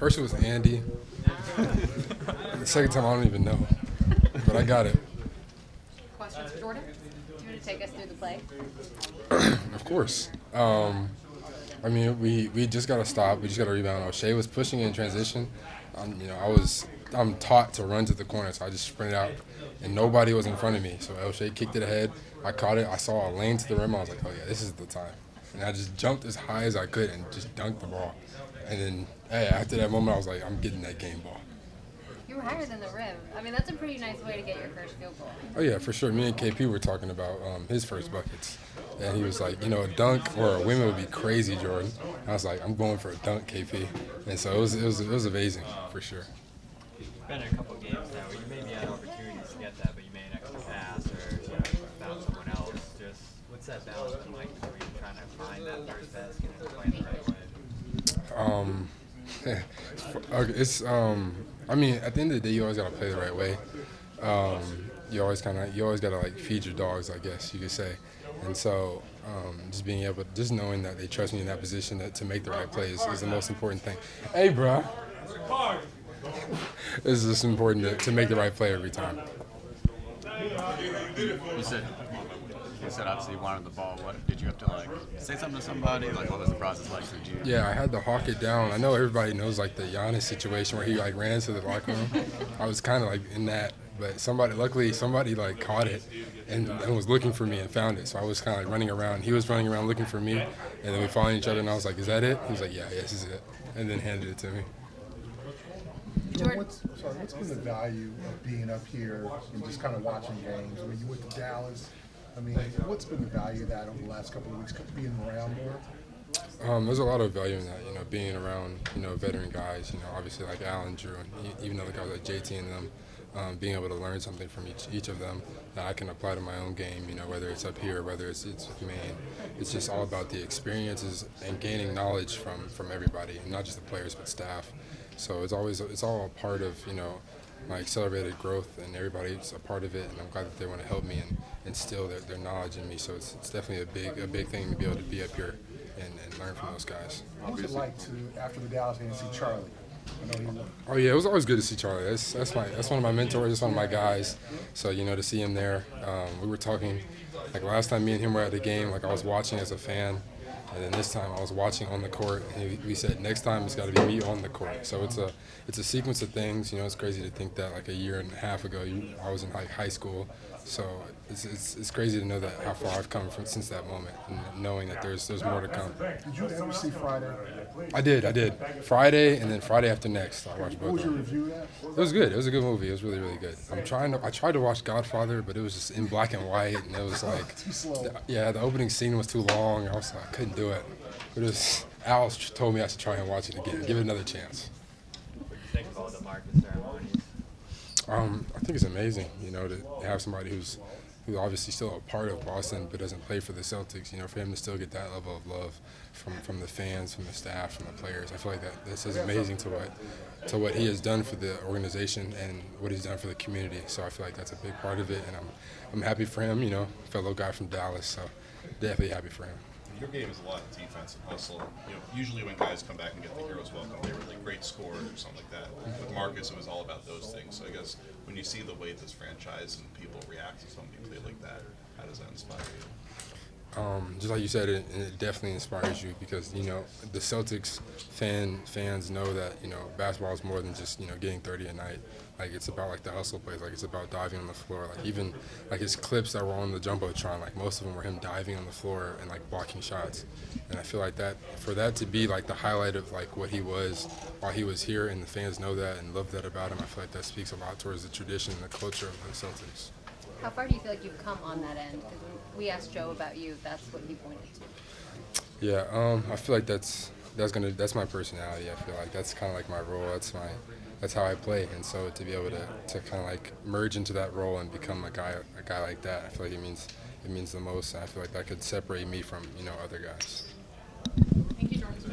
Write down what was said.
First it was Andy. The second time I don't even know, but I got it. Questions for Jordan? Do you want to take us through the play? Of course. I mean, we just got to stop. We just got to rebound. O'Shea was pushing in transition. I'm taught to run to the corner, so I just sprinted out, and nobody was in front of me. So O'Shea kicked it ahead. I caught it. I saw a lane to the rim. I was like, oh yeah, this is the time. And I just jumped as high as I could and just dunked the ball. And then after that moment, I was like, I'm getting that game ball. You were higher than the rim. I mean, that's a pretty nice way to get your first field goal. Oh yeah, for sure. Me and KP were talking about his first buckets. And he was like, a dunk or a win would be crazy, Jordan. And I was like, I'm going for a dunk, KP. And so it was amazing, for sure. You've been in a couple of games now where you maybe had opportunities to get that, but you made an extra pass or found someone else. Just what's that balance been like between trying to find that first basket and playing the right way? I mean, at the end of the day, you always gotta play the right way. You always gotta like feed your dogs, I guess you could say. And so, just knowing that they trust me in that position to make the right plays is the most important thing. Hey, bro. It's just important to make the right play every time. You said obviously you wanted the ball. What did you have to say something to somebody? What was the process like for you? Yeah, I had to hawk it down. I know everybody knows the Giannis situation where he ran into the locker room. I was kind of in that, but luckily somebody caught it and was looking for me and found it. So I was kind of running around. He was running around looking for me, and then we found each other. And I was like, "Is that it?" He was like, "Yeah, this is it," and then handed it to me. Jordan, what's been the value of being up here and just kind of watching games? I mean, you went to Dallas. I mean, what's been the value of that over the last couple of weeks, being around more? There's a lot of value in that, being around, veteran guys, obviously like Allen, Drew, and even other guys like JT and them, being able to learn something from each of them that I can apply to my own game, whether it's up here, whether it's with Maine. It's just all about the experiences and gaining knowledge from everybody, and not just the players, but staff. So it's all a part of, my accelerated growth, and everybody's a part of it, and I'm glad that they want to help me and instill their knowledge in me. So it's definitely a big thing to be able to be up here and learn from those guys. What was it like after the Dallas game, to see Charlie? Oh yeah, it was always good to see Charlie. That's one of my mentors. That's one of my guys. So to see him there, we were talking last time me and him were at the game. I was watching as a fan. And then this time I was watching on the court, and we said next time it's got to be me on the court. So it's a sequence of things. It's crazy to think that a year and a half ago I was in high school. So it's crazy to know that how far I've come since that moment, and knowing that there's more to come. Did you ever see Friday? I did. Friday, and then Friday after next. I watched both. What was your review of that? It was good. It was a good movie. It was really, really good. I tried to watch Godfather, but it was just in black and white, and it was too slow. The opening scene was too long. I couldn't do it. But Al told me I should try and watch it again, give it another chance. What do you think of all the market ceremonies? I think it's amazing, to have somebody who's obviously still a part of Boston but doesn't play for the Celtics, for him to still get that level of love from the fans, from the staff, from the players. I feel like that this is amazing to what he has done for the organization and what he's done for the community. So I feel like that's a big part of it, and I'm happy for him, fellow guy from Dallas, so definitely happy for him. Your game is a lot of defense and hustle. Usually when guys come back and get the hero's welcome, they were great scorers or something like that. With Marcus, it was all about those things. So I guess when you see the way this franchise and people react to somebody play like that, how does that inspire you? Just like you said, it definitely inspires you because, the Celtics fans know that, basketball is more than just, getting 30 a night. It's about, the hustle plays. It's about diving on the floor. Even, his clips that were on the Jumbotron, most of them were him diving on the floor and, blocking shots. And I feel like that, for that to be, the highlight of, what he was while he was here, and the fans know that and love that about him, I feel like that speaks a lot towards the tradition and the culture of the Celtics. How far do you feel like you've come on that end? Because when we asked Joe about you, that's what he pointed to. Yeah, I feel like that's my personality. I feel like that's kind of my role. That's how I play, and so to be able to kind of merge into that role and become a guy like that, I feel like it means the most. And I feel like that could separate me from other guys.